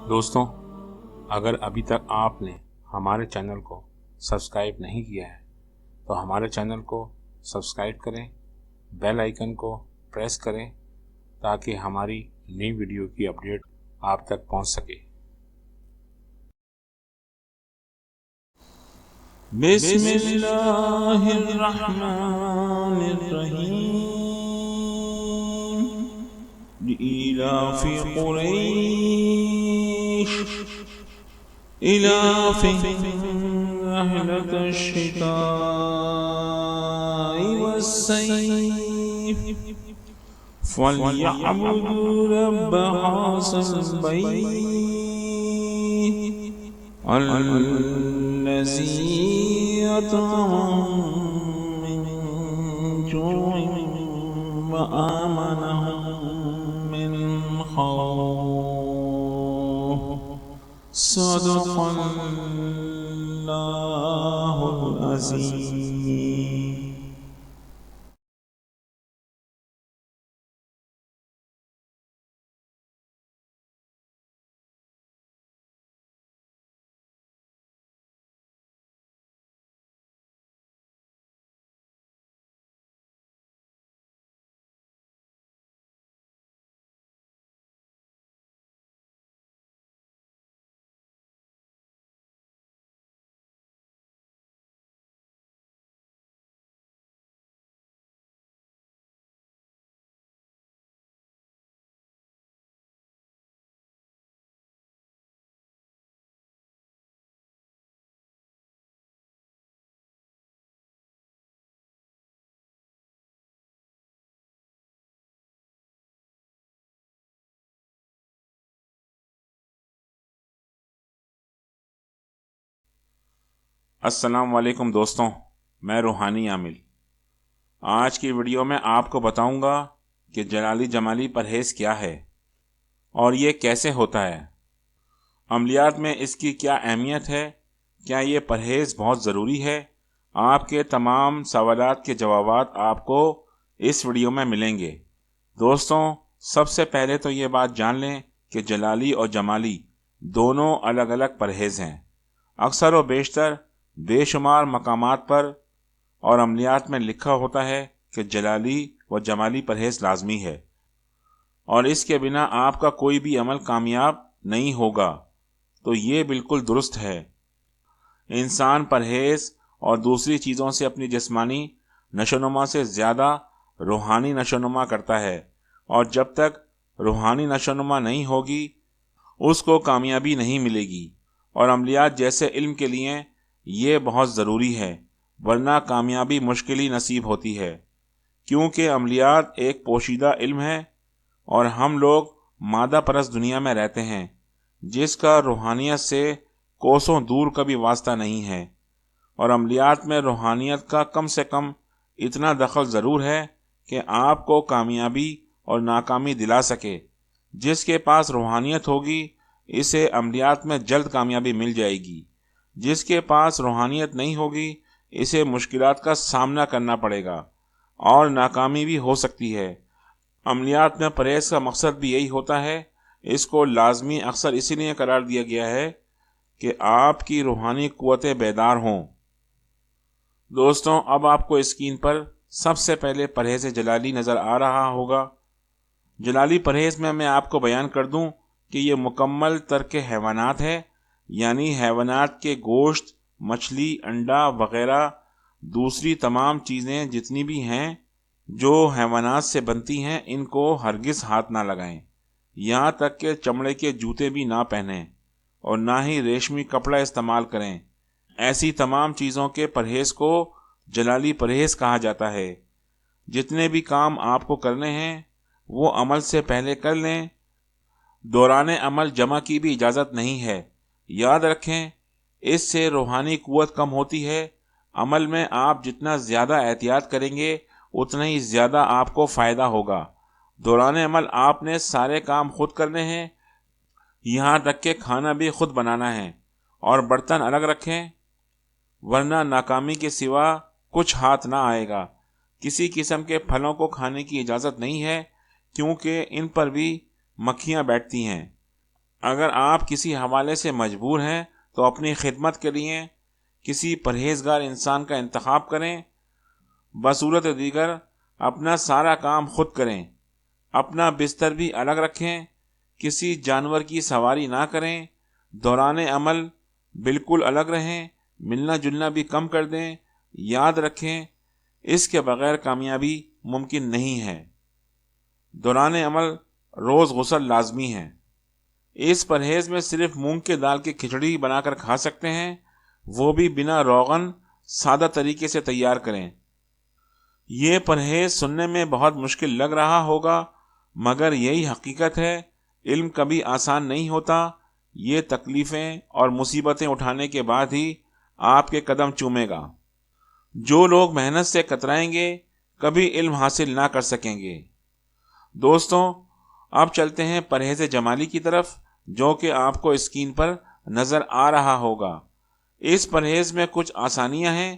دوستوں، اگر ابھی تک آپ نے ہمارے چینل کو سبسکرائب نہیں کیا ہے تو ہمارے چینل کو سبسکرائب کریں، بیل آئیکن کو پریس کریں تاکہ ہماری نئی ویڈیو کی اپڈیٹ آپ تک پہنچ سکے۔ بسم اللہ الرحمن الرحیم لإیلاف قریش إِلَافِهِمْ رِحْلَةَ الشِّتَاءِ وَالصَّيْفِ فَلْيَعْبُدُوا رَبَّ هَٰذَا الْبَيْتِ الَّذِي أَطْعَمَهُم مِّن جُوعٍ وَآمَنَهُم مِّنْ خَوْفٍ۔ صدق اللہ العظیم۔ السلام علیکم دوستوں، میں روحانی عامل۔ آج کی ویڈیو میں آپ کو بتاؤں گا کہ جلالی جمالی پرہیز کیا ہے اور یہ کیسے ہوتا ہے، عملیات میں اس کی کیا اہمیت ہے، کیا یہ پرہیز بہت ضروری ہے۔ آپ کے تمام سوالات کے جوابات آپ کو اس ویڈیو میں ملیں گے۔ دوستوں، سب سے پہلے تو یہ بات جان لیں کہ جلالی اور جمالی دونوں الگ الگ پرہیز ہیں۔ اکثر و بیشتر بے شمار مقامات پر اور عملیات میں لکھا ہوتا ہے کہ جلالی و جمالی پرہیز لازمی ہے اور اس کے بنا آپ کا کوئی بھی عمل کامیاب نہیں ہوگا، تو یہ بالکل درست ہے۔ انسان پرہیز اور دوسری چیزوں سے اپنی جسمانی نشوونما سے زیادہ روحانی نشوونما کرتا ہے، اور جب تک روحانی نشوونما نہیں ہوگی اس کو کامیابی نہیں ملے گی، اور عملیات جیسے علم کے لیے یہ بہت ضروری ہے، ورنہ کامیابی مشکل ہی نصیب ہوتی ہے، کیونکہ عملیات ایک پوشیدہ علم ہے اور ہم لوگ مادہ پرست دنیا میں رہتے ہیں جس کا روحانیت سے کوسوں دور کا بھی واسطہ نہیں ہے، اور عملیات میں روحانیت کا کم سے کم اتنا دخل ضرور ہے کہ آپ کو کامیابی اور ناکامی دلا سکے۔ جس کے پاس روحانیت ہوگی اسے عملیات میں جلد کامیابی مل جائے گی، جس کے پاس روحانیت نہیں ہوگی اسے مشکلات کا سامنا کرنا پڑے گا اور ناکامی بھی ہو سکتی ہے۔ عملیات میں پرہیز کا مقصد بھی یہی ہوتا ہے۔ اس کو لازمی اکثر اسی لیے قرار دیا گیا ہے کہ آپ کی روحانی قوتیں بیدار ہوں۔ دوستوں، اب آپ کو اسکرین پر سب سے پہلے پرہیز جلالی نظر آ رہا ہوگا۔ جلالی پرہیز میں آپ کو بیان کر دوں کہ یہ مکمل ترک حیوانات ہے، یعنی حیوانات کے گوشت، مچھلی، انڈا وغیرہ دوسری تمام چیزیں جتنی بھی ہیں جو حیوانات سے بنتی ہیں ان کو ہرگز ہاتھ نہ لگائیں، یہاں تک کہ چمڑے کے جوتے بھی نہ پہنیں اور نہ ہی ریشمی کپڑا استعمال کریں۔ ایسی تمام چیزوں کے پرہیز کو جلالی پرہیز کہا جاتا ہے۔ جتنے بھی کام آپ کو کرنے ہیں وہ عمل سے پہلے کر لیں، دوران عمل جمع کی بھی اجازت نہیں ہے۔ یاد رکھیں، اس سے روحانی قوت کم ہوتی ہے۔ عمل میں آپ جتنا زیادہ احتیاط کریں گے اتنا ہی زیادہ آپ کو فائدہ ہوگا۔ دوران عمل آپ نے سارے کام خود کرنے ہیں، یہاں تک کہ کھانا بھی خود بنانا ہے، اور برتن الگ رکھیں ورنہ ناکامی کے سوا کچھ ہاتھ نہ آئے گا۔ کسی قسم کے پھلوں کو کھانے کی اجازت نہیں ہے کیونکہ ان پر بھی مکھیاں بیٹھتی ہیں۔ اگر آپ کسی حوالے سے مجبور ہیں تو اپنی خدمت کے لیے کسی پرہیزگار انسان کا انتخاب کریں۔ بصورت دیگر اپنا سارا کام خود کریں، اپنا بستر بھی الگ رکھیں، کسی جانور کی سواری نہ کریں، دوران عمل بالکل الگ رہیں، ملنا جلنا بھی کم کر دیں۔ یاد رکھیں اس کے بغیر کامیابی ممکن نہیں ہے۔ دوران عمل روز غسل لازمی ہے۔ اس پرہیز میں صرف مونگ کے دال کی کھچڑی بنا کر کھا سکتے ہیں، وہ بھی بنا روغن، سادہ طریقے سے تیار کریں۔ یہ پرہیز سننے میں بہت مشکل لگ رہا ہوگا، مگر یہی حقیقت ہے۔ علم کبھی آسان نہیں ہوتا، یہ تکلیفیں اور مصیبتیں اٹھانے کے بعد ہی آپ کے قدم چومے گا۔ جو لوگ محنت سے کترائیں گے کبھی علم حاصل نہ کر سکیں گے۔ دوستوں، اب چلتے ہیں پرہیز جمالی کی طرف، جو کہ آپ کو اسکرین پر نظر آ رہا ہوگا۔ اس پرہیز میں کچھ آسانیاں ہیں۔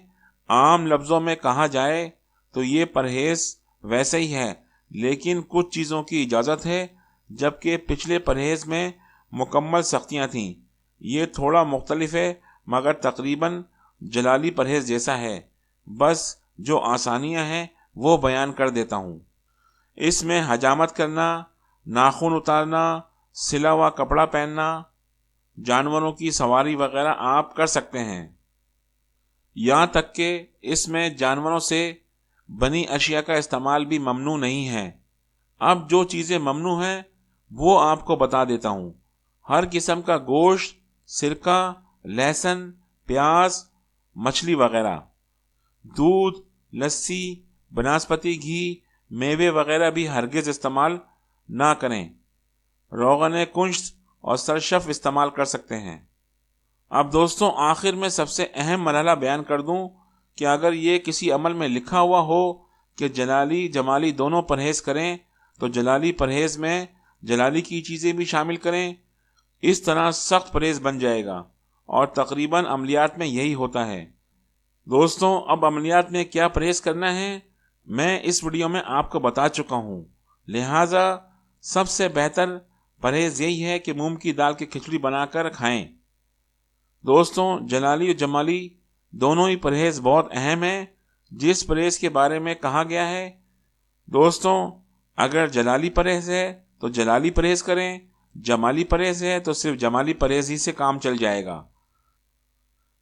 عام لفظوں میں کہا جائے تو یہ پرہیز ویسے ہی ہے، لیکن کچھ چیزوں کی اجازت ہے، جبکہ پچھلے پرہیز میں مکمل سختیاں تھیں۔ یہ تھوڑا مختلف ہے، مگر تقریباً جلالی پرہیز جیسا ہے۔ بس جو آسانیاں ہیں وہ بیان کر دیتا ہوں۔ اس میں حجامت کرنا، ناخن اتارنا، سلا ہوا کپڑا پہننا، جانوروں کی سواری وغیرہ آپ کر سکتے ہیں۔ یہاں تک کہ اس میں جانوروں سے بنی اشیاء کا استعمال بھی ممنوع نہیں ہے۔ اب جو چیزیں ممنوع ہیں وہ آپ کو بتا دیتا ہوں۔ ہر قسم کا گوشت، سرکہ، لہسن، پیاز، مچھلی وغیرہ، دودھ، لسی، بناسپتی گھی، میوے وغیرہ بھی ہرگز استعمال نہ کریں۔ روغن کنشت اور سرشف استعمال کر سکتے ہیں۔ اب دوستوں، آخر میں سب سے اہم مرحلہ بیان کر دوں کہ اگر یہ کسی عمل میں لکھا ہوا ہو کہ جلالی جمالی دونوں پرہیز کریں، تو جلالی پرہیز میں جلالی کی چیزیں بھی شامل کریں۔ اس طرح سخت پرہیز بن جائے گا، اور تقریباً عملیات میں یہی ہوتا ہے۔ دوستوں، اب عملیات میں کیا پرہیز کرنا ہے میں اس ویڈیو میں آپ کو بتا چکا ہوں، لہٰذا سب سے بہتر پرہیز یہی ہے کہ مونگ کی دال کی کھچڑی بنا کر کھائیں۔ دوستوں، جلالی اور جمالی دونوں ہی پرہیز بہت اہم ہیں۔ جس پرہیز کے بارے میں کہا گیا ہے، دوستوں، اگر جلالی پرہیز ہے تو جلالی پرہیز کریں، جمالی پرہیز ہے تو صرف جمالی پرہیز ہی سے کام چل جائے گا۔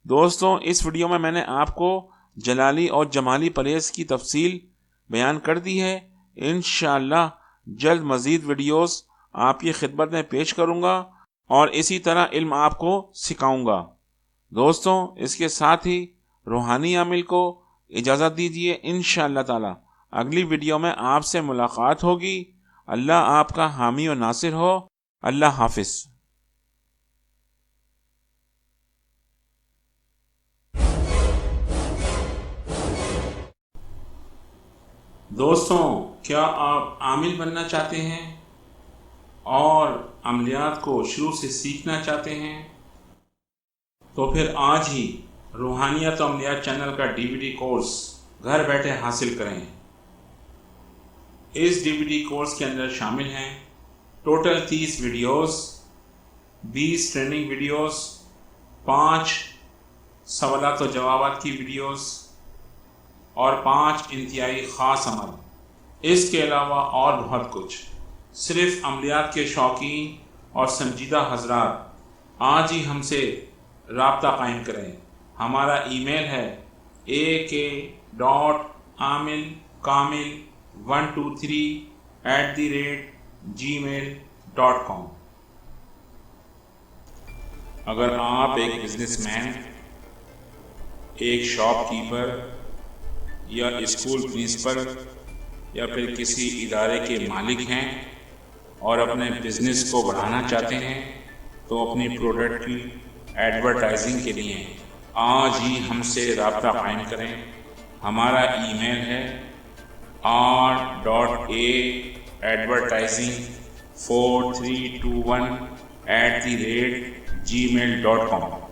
دوستوں، اس ویڈیو میں نے آپ کو جلالی اور جمالی پرہیز کی تفصیل بیان کر دی ہے۔ انشاءاللہ جلد مزید ویڈیوز آپ کی خدمت میں پیش کروں گا اور اسی طرح علم آپ کو سکھاؤں گا۔ دوستوں، اس کے ساتھ ہی روحانی عامل کو اجازت دیجیے۔ انشاءاللہ تعالی اگلی ویڈیو میں آپ سے ملاقات ہوگی۔ اللہ آپ کا حامی و ناصر ہو۔ اللہ حافظ۔ دوستوں، کیا آپ عامل بننا چاہتے ہیں اور عملیات کو شروع سے سیکھنا چاہتے ہیں؟ تو پھر آج ہی روحانیت و عملیات چینل کا DVD کورس گھر بیٹھے حاصل کریں۔ اس DVD کورس کے اندر شامل ہیں ٹوٹل 30 ویڈیوز، 20 ٹریننگ ویڈیوز، 5 سوالات و جوابات کی ویڈیوز اور 5 انتہائی خاص عمل۔ اس کے علاوہ اور بہت کچھ۔ صرف عملیات کے شوقین اور سنجیدہ حضرات آج ہی ہم سے رابطہ قائم کریں۔ ہمارا ای میل ہے ak.amil.kamil123@gmail.com۔ اگر آپ ایک بزنس مین، ایک شاپ کیپر یا اسکول پرنسپل یا پھر کسی ادارے کے مالک ہیں اور اپنے بزنس کو بڑھانا چاہتے ہیں، تو اپنی پروڈکٹ کی ایڈورٹائزنگ کے لیے آج ہی ہم سے رابطہ قائم کریں۔ ہمارا ای میل ہے r.a.advertising4321@gmail.com۔